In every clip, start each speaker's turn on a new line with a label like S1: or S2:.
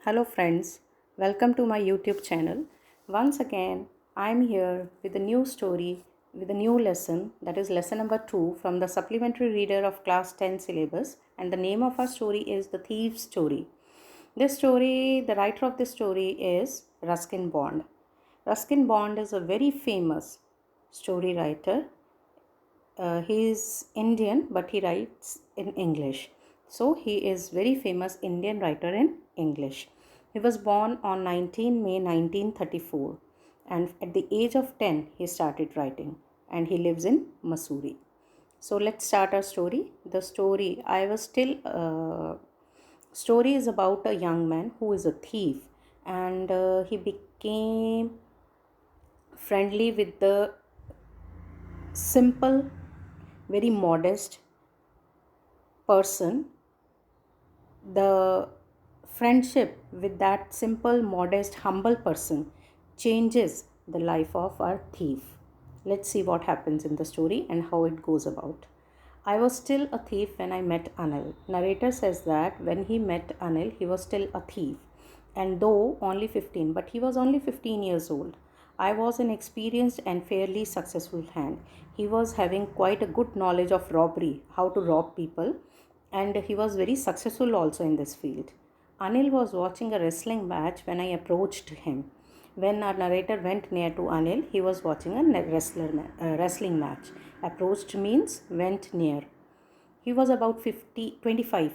S1: Hello friends, welcome to my YouTube channel. Once again, I am here with a new story, with a new lesson, that is lesson number 2 from the supplementary reader of class 10 syllabus, and the name of our story is The Thief's Story. This story, the writer of this story is Ruskin Bond. Ruskin Bond is a very famous story writer. He is Indian, but he writes in English. So he is very famous Indian writer in English. He was born on 19 May 1934, and at the age of 10 he started writing, and he lives in Missouri. So let's start our story. The story is about a young man who is a thief, and he became friendly with the simple, very modest person. The friendship with that simple, modest, humble person changes the life of our thief. Let's see what happens in the story and how it goes about. I was still a thief when I met Anil. Narrator says that when he met Anil, he was still a thief, and though only 15, but he was only 15 years old. I was an experienced and fairly successful hand. He was having quite a good knowledge of robbery, how to rob people, and he was very successful also in this field. Anil was watching a wrestling match when I approached him. When our narrator went near to Anil, he was watching a wrestling match. Approached means went near. He was about 25.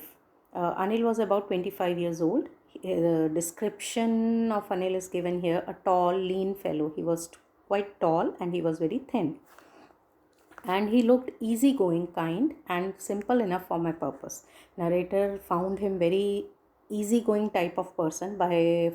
S1: Anil was about 25 years old. The description of Anil is given here: a tall, lean fellow. He was quite tall and he was very thin. And he looked easygoing, kind, and simple enough for my purpose. Narrator found him very easygoing type of person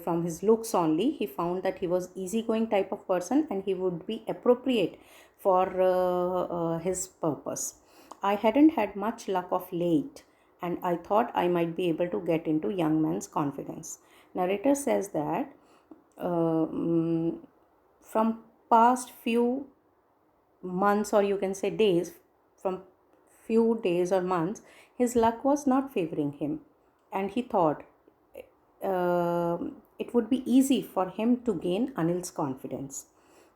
S1: from his looks only. He found that he was easygoing type of person and he would be appropriate for his purpose. I hadn't had much luck of late, and I thought I might be able to get into young man's confidence. Narrator says that from past few months, or you can say days, from few days or months, his luck was not favoring him, and he thought it would be easy for him to gain Anil's confidence.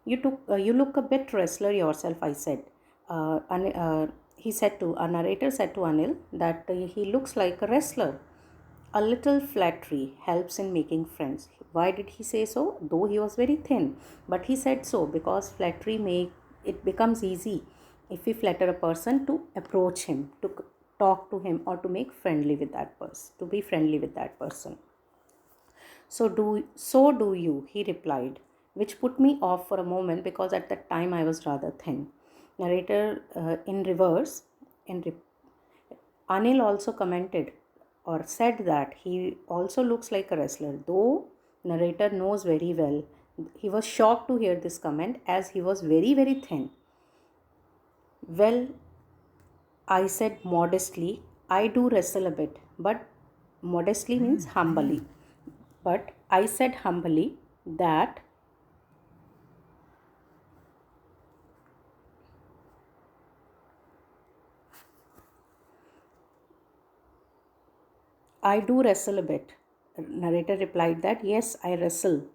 S1: You look a bit wrestler yourself, I said. He said to, a narrator said to Anil that he looks like a wrestler. A little flattery helps in making friends. Why did he say so? Though he was very thin, but he said so because flattery make it becomes easy if we flatter a person to approach him, to talk to him, or to make friendly with that person, to be friendly with that person. So do you, he replied, which put me off for a moment because at that time I was rather thin. Narrator in reverse, Anil also commented or said that he also looks like a wrestler, though narrator knows very well. He was shocked to hear this comment as he was very, very thin. Well, I said modestly, I do wrestle a bit, but modestly means humbly. But I said humbly that I do wrestle a bit. Narrator replied that yes, I wrestle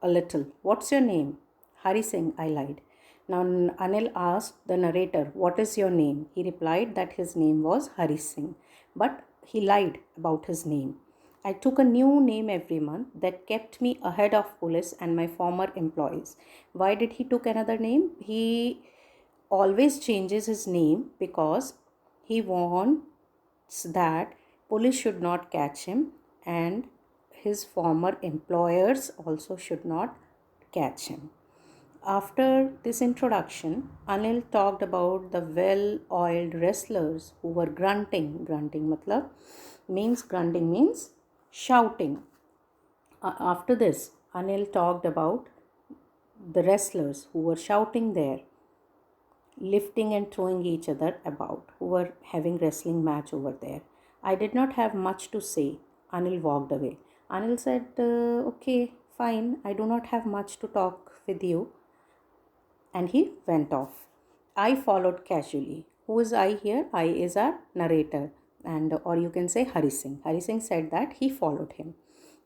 S1: a little. What's your name? Hari Singh, I lied. Now Anil asked the narrator, what is your name? He replied that his name was Hari Singh, but he lied about his name. I took a new name every month that kept me ahead of police and my former employees. Why did he took another name? He always changes his name because he wants that police should not catch him and his former employers also should not catch him. After this introduction, Anil talked about the well-oiled wrestlers who were grunting. Grunting means shouting. After this, Anil talked about the wrestlers who were shouting there, lifting and throwing each other about, who were having wrestling match over there. I did not have much to say. Anil walked away. Anil said, okay, fine, I do not have much to talk with you. And he went off. I followed casually. Who is I here? I is our narrator, and or you can say Hari Singh. Hari Singh said that he followed him.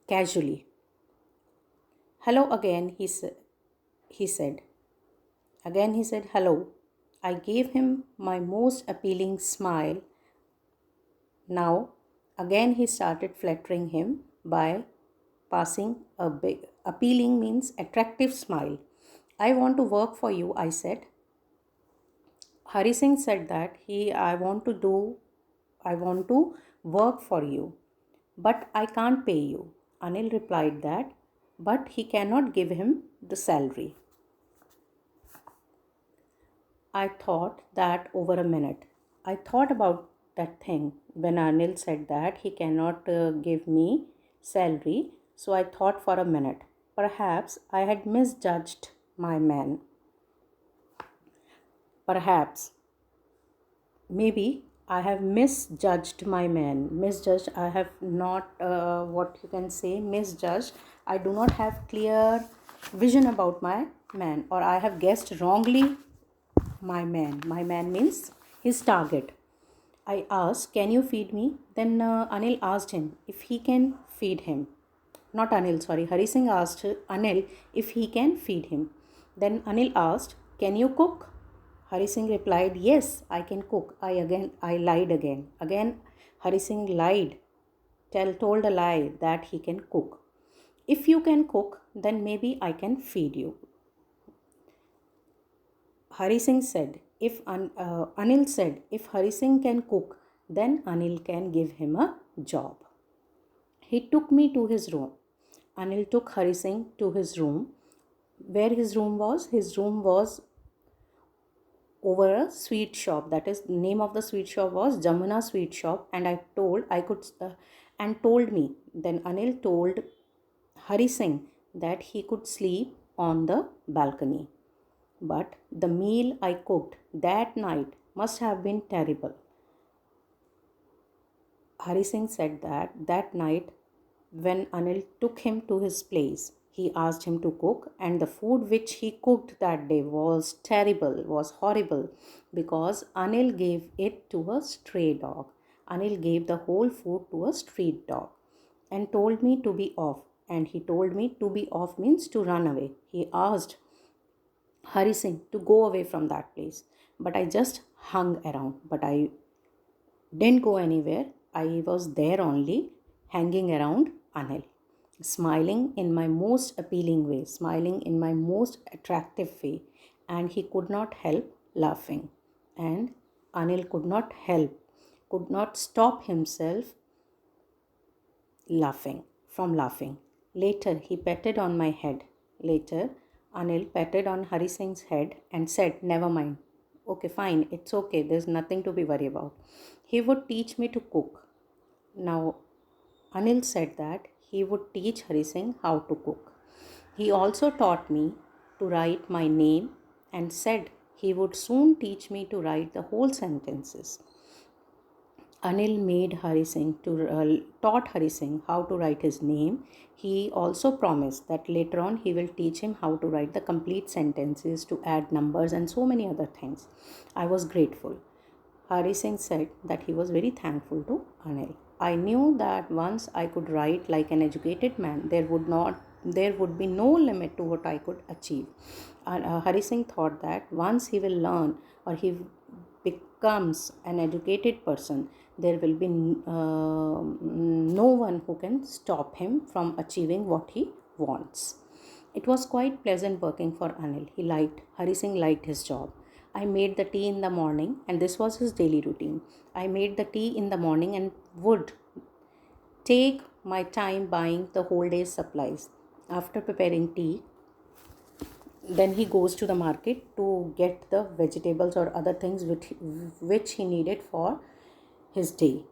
S1: casually. Hello again, he said. Again he said hello. I gave him my most appealing smile. Now, again he started flattering him by passing a big, appealing means attractive smile. I want to work for you, I said. Hari Singh said that I want to work for you, but I can't pay you. Anil replied that, but he cannot give him the salary. I thought that over a minute. I thought about that thing when Anil said that he cannot give me salary. So I thought for a minute. Perhaps I had misjudged my man. Perhaps, maybe I have misjudged my man. Misjudged, I have not, what you can say, misjudged. I do not have clear vision about my man, or I have guessed wrongly my man. My man means his target. I asked, can you feed me? Then Anil asked him if he can feed him. Not Anil, sorry. Hari Singh asked Anil if he can feed him. Then Anil asked, can you cook? Hari Singh replied, yes, I can cook. I lied again. Again, Hari Singh lied, told a lie that he can cook. If you can cook, then maybe I can feed you. Hari Singh said, Anil said, if Hari Singh can cook, then Anil can give him a job. He took me to his room. Anil took Hari Singh to his room. Where his room was? His room was over a sweet shop. That is, name of the sweet shop was Jamuna Sweet Shop. And told me. Then Anil told Hari Singh that he could sleep on the balcony. But the meal I cooked that night must have been terrible. Hari Singh said that night when Anil took him to his place, he asked him to cook, and the food which he cooked that day was terrible, was horrible, because Anil gave it to a stray dog. Anil gave the whole food to a street dog and told me to be off. And he told me to be off means to run away. He asked Hari Singh to go away from that place. But I just hung around. But I didn't go anywhere. I was there only, hanging around Anil, smiling in my most appealing way, smiling in my most attractive way. And he could not help laughing. And Anil could not stop himself laughing. Later, he patted on my head. Later, Anil patted on Hari Singh's head and said, never mind. Okay, fine, it's okay, there's nothing to be worried about. He would teach me to cook. Now, Anil said that he would teach Hari Singh how to cook. He also taught me to write my name and said he would soon teach me to write the whole sentences. Anil taught Hari Singh how to write his name. He also promised that later on he will teach him how to write the complete sentences, to add numbers and so many other things. I was grateful. Hari Singh said that he was very thankful to Anil. I knew that once I could write like an educated man, there would be no limit to what I could achieve. Hari Singh thought that once he will learn, or he becomes an educated person, there will be no one who can stop him from achieving what he wants. It was quite pleasant working for Anil. Hari Singh liked his job. I made the tea in the morning, and this was his daily routine. I made the tea in the morning and would take my time buying the whole day's supplies. After preparing tea, then he goes to the market to get the vegetables or other things which he needed for his day,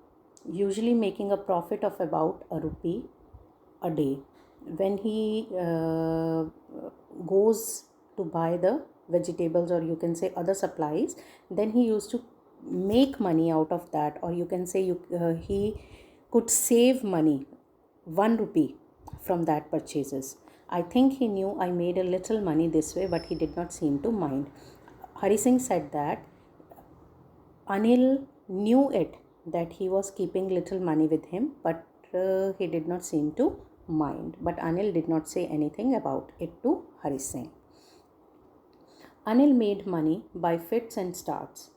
S1: usually making a profit of about a rupee a day. When he goes to buy the vegetables, or you can say other supplies, then he used to make money out of that, or you can say he could save money, 1 rupee, from that purchases. I think he knew I made a little money this way, but he did not seem to mind. Hari Singh said that Anil knew it, that he was keeping little money with him, but he did not seem to mind. But Anil did not say anything about it to Hari Singh. Anil made money by fits and starts.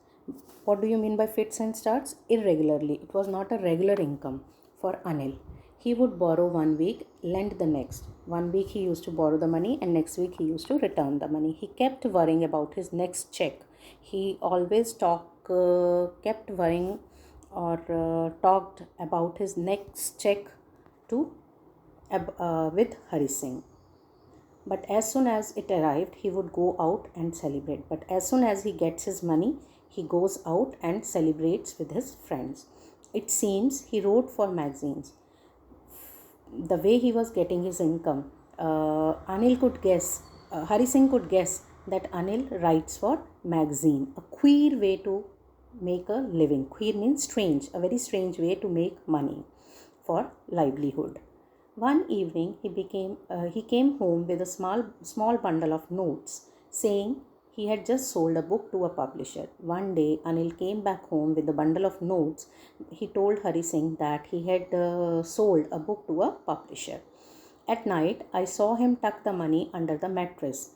S1: What do you mean by fits and starts? Irregularly. It was not a regular income for Anil. He would borrow one week, lend the next. One week he used to borrow the money, and next week he used to return the money. He kept worrying about his next check. He always kept worrying or talked about his next check to with Hari Singh. But as soon as it arrived, he would go out and celebrate. But as soon as he gets his money, he goes out and celebrates with his friends. It seems he wrote for magazines. The way he was getting his income, Hari Singh could guess that Anil writes for magazine. A queer way to make a living. Queer means strange, a very strange way to make money for livelihood. One evening, he came home with a small bundle of notes, saying he had just sold a book to a publisher. One day, Anil came back home with a bundle of notes. He told Hari Singh that he had sold a book to a publisher. At night, I saw him tuck the money under the mattress.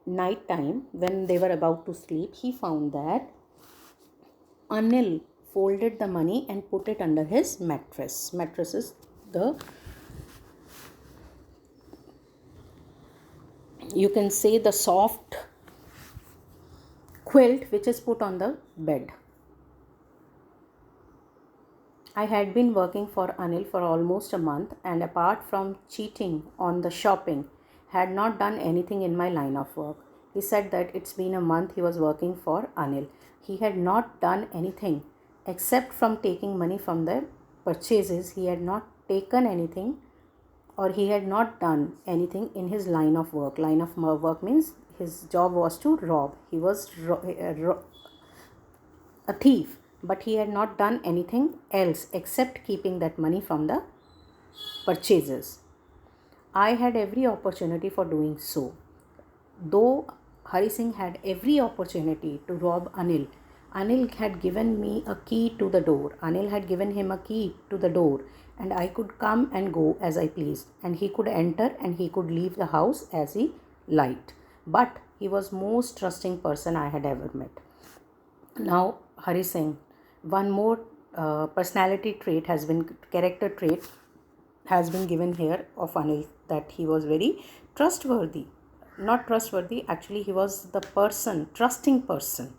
S1: Night time, when they were about to sleep, he found that Anil folded the money and put it under his mattress. Mattress is the, you can say, the soft quilt which is put on the bed. I had been working for Anil for almost a month, and apart from cheating on the shopping, had not done anything in my line of work. He said that it's been a month he was working for Anil. He had not done anything except from taking money from the purchases. He had not taken anything, or he had not done anything in his line of work. Line of work means his job was to rob. He was a thief, but he had not done anything else except keeping that money from the purchases. I had every opportunity for doing so. Though Hari Singh had every opportunity to rob Anil, Anil had given me a key to the door. Anil had given him a key to the door, and I could come and go as I pleased, and he could enter and he could leave the house as he liked. But he was most trusting person I had ever met. Now, Hari Singh, one more character trait has been given here of Anil, that he was very trustworthy. Not trustworthy, actually he was the trusting person.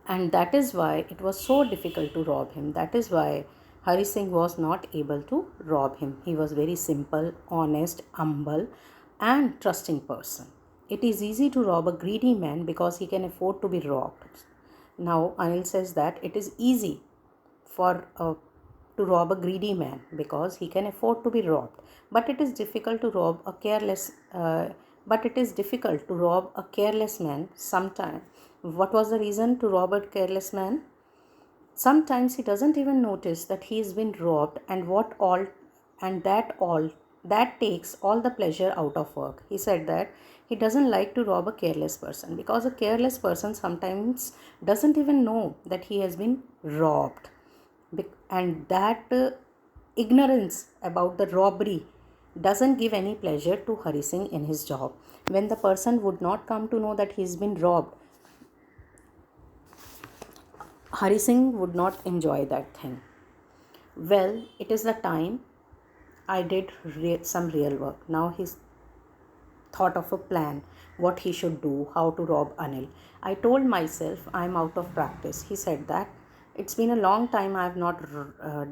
S1: And that is why it was so difficult to rob him. That is why Hari Singh was not able to rob him. He was very simple, honest, humble and trusting person. It is easy to rob a greedy man because he can afford to be robbed. Now Anil says that it is easy to rob a greedy man because he can afford to be robbed. But it is difficult to rob a careless man sometimes. What was the reason to rob a careless man? Sometimes he doesn't even notice that he has been robbed, and that takes all the pleasure out of work. He said that he doesn't like to rob a careless person because a careless person sometimes doesn't even know that he has been robbed. And that ignorance about the robbery doesn't give any pleasure to Hari Singh in his job. When the person would not come to know that he's been robbed, Hari Singh would not enjoy that thing. Well, it is the time I did some real work. Now he's thought of a plan, what he should do, how to rob Anil. I told myself I'm out of practice. He said that it's been a long time I have not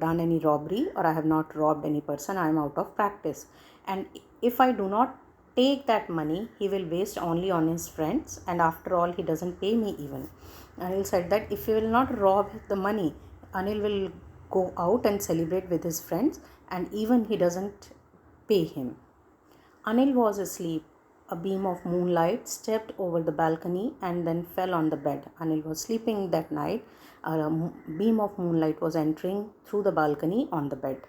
S1: done any robbery, or I have not robbed any person. I am out of practice. And if I do not take that money, he will waste only on his friends, and after all he doesn't pay me even. Anil said that if he will not rob the money, Anil will go out and celebrate with his friends, and even he doesn't pay him. Anil was asleep. A beam of moonlight stepped over the balcony and then fell on the bed. Anil was sleeping that night. A beam of moonlight was entering through the balcony on the bed.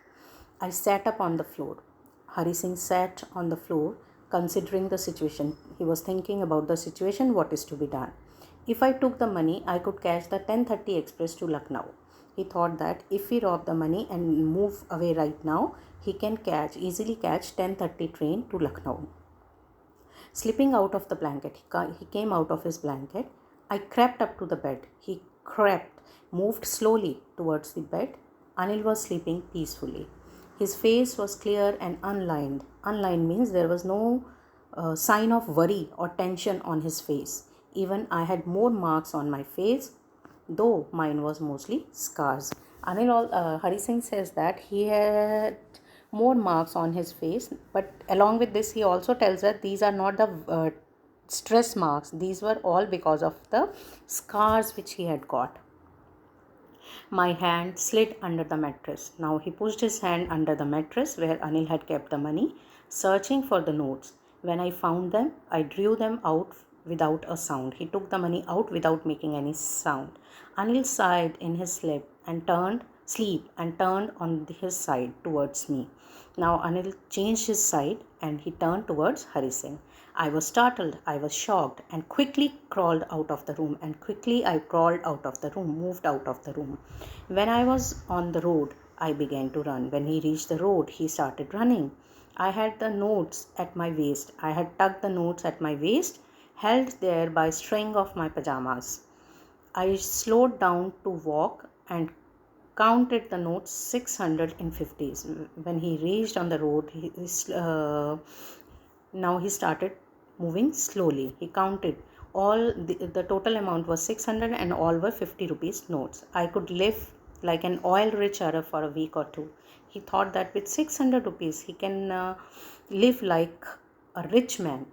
S1: I sat up on the floor. Hari Singh sat on the floor considering the situation. He was thinking about the situation, what is to be done. If I took the money, I could catch the 10:30 express to Lucknow. He thought that if we rob the money and move away right now, he can easily catch 10:30 train to Lucknow. Slipping out of the blanket, he came out of his blanket. I crept up to the bed. He crept, moved slowly towards the bed. Anil was sleeping peacefully. His face was clear and unlined. Unlined means there was no sign of worry or tension on his face. Even I had more marks on my face, though mine was mostly scars. Hari Singh says that he had more marks on his face, but along with this, he also tells that these are not the stress marks. These were all because of the scars which he had got. My hand slid under the mattress. Now he pushed his hand under the mattress where Anil had kept the money, searching for the notes. When I found them, I drew them out without a sound. He took the money out without making any sound. Anil sighed in his sleep and turned on his side towards me. Now Anil changed his side and he turned towards Hari Singh. I was startled, I was shocked, and quickly crawled out of the room. Moved out of the room. When I was on the road, I began to run. When he reached the road, he started running. I had the notes at my waist. I had tucked the notes at my waist, held there by string of my pajamas. I slowed down to walk and counted the notes 650. When he reached on the road, now he started moving slowly. He counted all the total amount was 600 and all were 50 rupees notes. I could live like an oil rich Arab for a week or two. He thought that with 600 rupees he can live like a rich man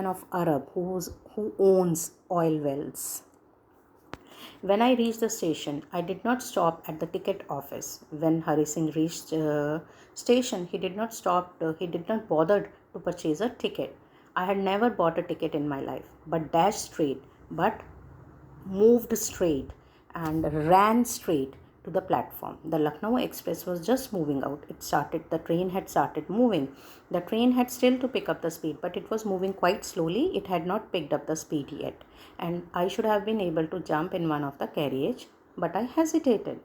S1: of Arab who owns oil wells. When I reached the station, I did not stop at the ticket office. When Hari Singh reached station, he did not bother to purchase a ticket. I had never bought a ticket in my life, but moved straight and ran straight to the platform. The Lucknow Express was just moving out. The train had started moving. The train had still to pick up the speed, but it was moving quite slowly. It had not picked up the speed yet. And I should have been able to jump in one of the carriage, but I hesitated.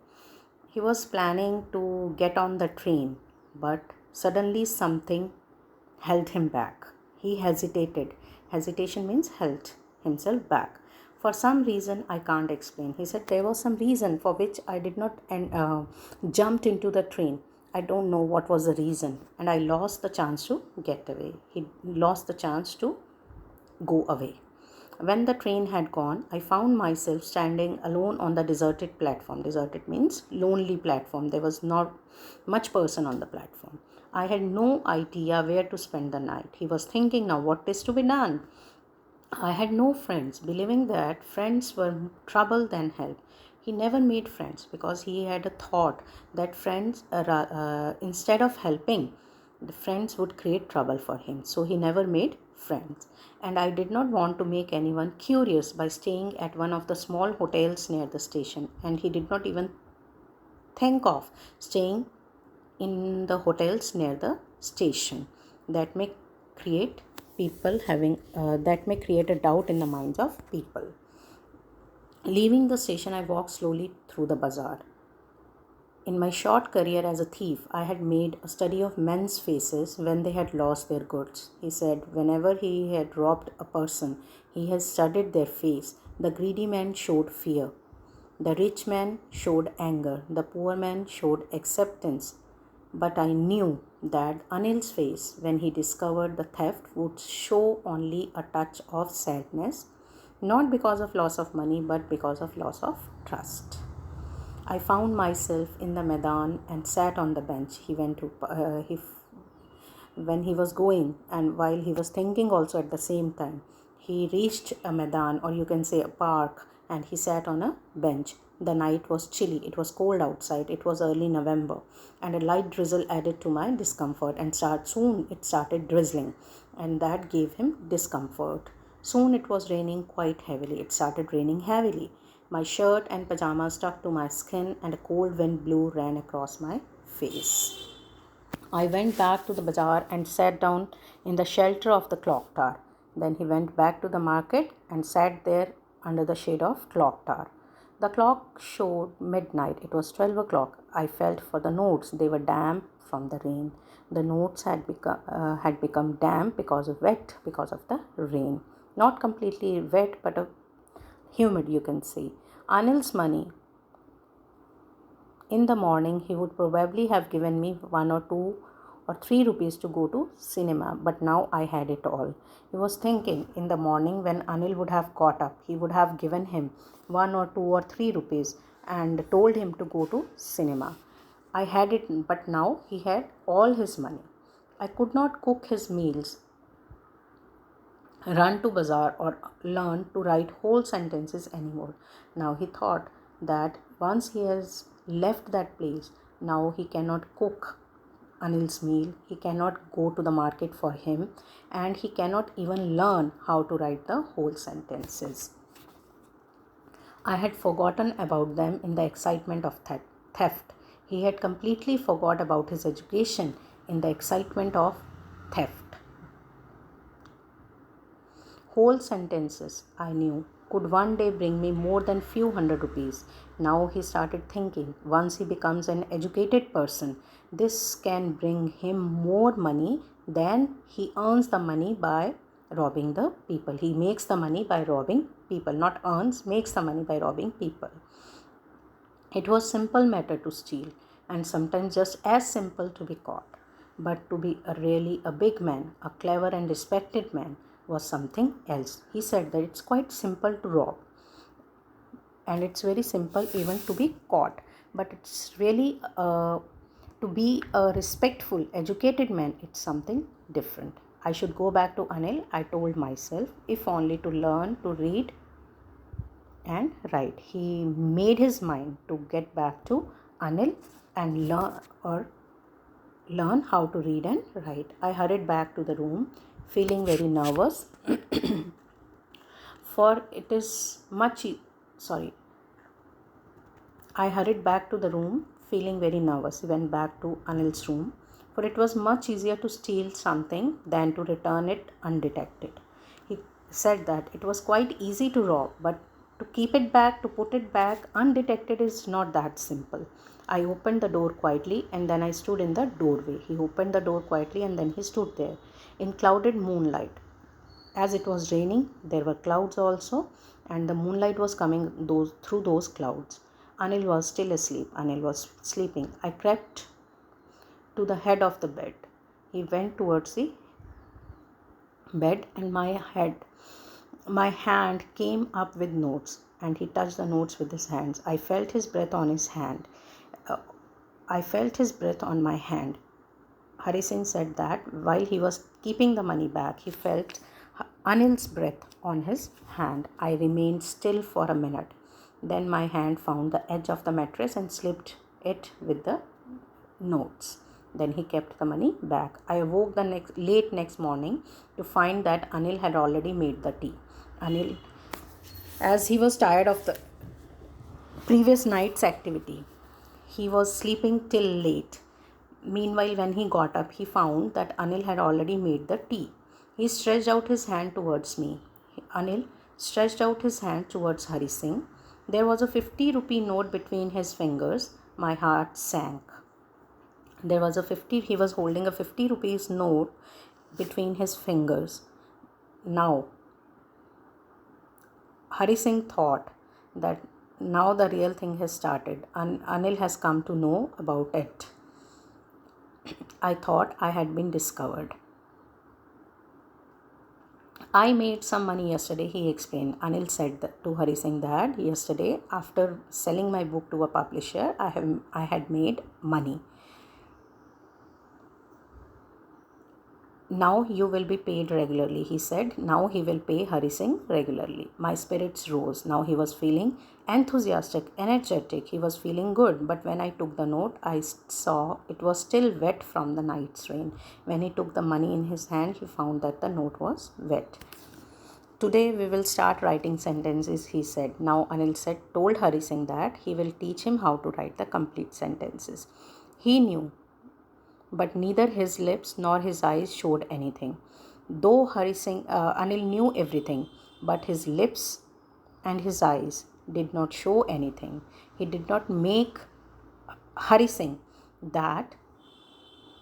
S1: He was planning to get on the train, but suddenly something held him back. He hesitated. Hesitation means held himself back. For some reason I can't explain. He said there was some reason for which I did not jumped into the train. I don't know what was the reason, and I lost the chance to get away. He lost the chance to go away. When the train had gone, I found myself standing alone on the deserted platform. Deserted means lonely platform. There was not much person on the platform. I had no idea where to spend the night. He was thinking now what is to be done. I had no friends, believing that friends were trouble than help. He never made friends because he had a thought that instead of helping, the friends would create trouble for him. So he never made friends. And I did not want to make anyone curious by staying at one of the small hotels near the station. And he did not even think of staying in the hotels near the station. That may create a doubt in the minds of people. Leaving the station, I walked slowly through the bazaar. In my short career as a thief, I had made a study of men's faces when they had lost their goods. He said whenever he had robbed a person, he had studied their face. The greedy man showed fear. The rich man showed anger. The poor man showed acceptance. But I knew that Anil's face, when he discovered the theft, would show only a touch of sadness, not because of loss of money, but because of loss of trust. I found myself in the Maidan and sat on the bench. When he was going, and while he was thinking also at the same time, he reached a Maidan, or you can say a park, and he sat on a bench. The night was chilly. It was cold outside. It was early November, and a light drizzle added to my discomfort. And soon it started drizzling, and that gave him discomfort. Soon it was raining quite heavily. It started raining heavily. My shirt and pajamas stuck to my skin, and a cold wind ran across my face. I went back to the bazaar and sat down in the shelter of the clock tower. Then he went back to the market and sat there under the shade of clock tower. The clock showed midnight. It was 12 o'clock. I felt for the notes. They were damp from the rain. The notes had become damp because of the rain. Not completely wet, but humid, you can say. Anil's money. In the morning, he would probably have given me 1 or 2 or 3 rupees to go to cinema, but now I had it all. He was thinking in the morning when Anil would have got up, he would have given him 1 or 2 or 3 rupees and told him to go to cinema. I had it, but now he had all his money. I could not cook his meals, run to bazaar, or learn to write whole sentences anymore. Now he thought that once he has left that place, now he cannot cook Anil's meal, he cannot go to the market for him, and he cannot even learn how to write the whole sentences. I had forgotten about them in the excitement of theft. He had completely forgot about his education in the excitement of theft. Whole sentences, I knew, could one day bring me more than few hundred rupees. Now he started thinking, once he becomes an educated person, this can bring him more money than he earns the money by robbing the people. He makes the money by robbing people, not earns, makes the money by robbing people. It was simple matter to steal, and sometimes just as simple to be caught. But to be really a big man, a clever and respected man, was something else. He said that it's quite simple to rob, and it's very simple even to be caught. But it's really to be a respectful, educated man, it's something different. I should go back to Anil, I told myself, if only to learn to read and write. He made his mind to get back to Anil and learn how to read and write. I hurried back to the room, feeling very nervous, for it is much. Sorry. I hurried back to the room, feeling very nervous. He went back to Anil's room, for it was much easier to steal something than to return it undetected. He said that it was quite easy to rob, but to keep it back, to put it back undetected is not that simple. I opened the door quietly and then I stood in the doorway. He opened the door quietly and then he stood there in clouded moonlight. As it was raining, there were clouds also, and the moonlight was coming through those clouds. Anil was still asleep. Anil was sleeping. I crept to the head of the bed. He went towards the bed and my hand came up with notes, and he touched the notes with his hands. I felt his breath on his hand. I felt his breath on my hand. Hari Singh said that while he was keeping the money back, he felt Anil's breath on his hand. I remained still for a minute. Then my hand found the edge of the mattress and slipped it with the notes. Then he kept the money back. I awoke the late next morning to find that Anil had already made the tea. Anil, as he was tired of the previous night's activity, he was sleeping till late. Meanwhile, when he got up, he found that Anil had already made the tea. He stretched out his hand towards me. Anil stretched out his hand towards Hari Singh. There was a 50-rupee note between his fingers. My heart sank. He was holding a 50 rupees note between his fingers. Now, Hari Singh thought that now the real thing has started. Anil has come to know about it. I thought I had been discovered. I made some money yesterday, he explained. Anil said to Hari Singh that yesterday, after selling my book to a publisher, I had made money. Now you will be paid regularly, he said. Now he will pay Hari Singh regularly. My spirits rose. Now he was feeling enthusiastic, energetic. He was feeling good. But when I took the note, I saw it was still wet from the night's rain. When he took the money in his hand, he found that the note was wet. Today we will start writing sentences, he said. Now Anil told Hari Singh that he will teach him how to write the complete sentences. He knew, but neither his lips nor his eyes showed anything. Though Anil knew everything, but his lips and his eyes did not show anything. He did not make Hari Singh that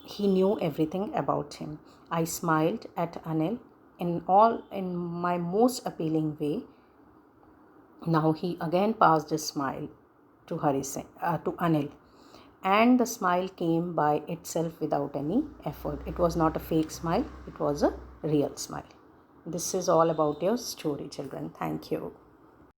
S1: he knew everything about him. I smiled at Anil in my most appealing way. Now he again passed a smile to to Anil, and the smile came by itself without any effort. It was not a fake smile; it was a real smile. This is all about your story, children. Thank you.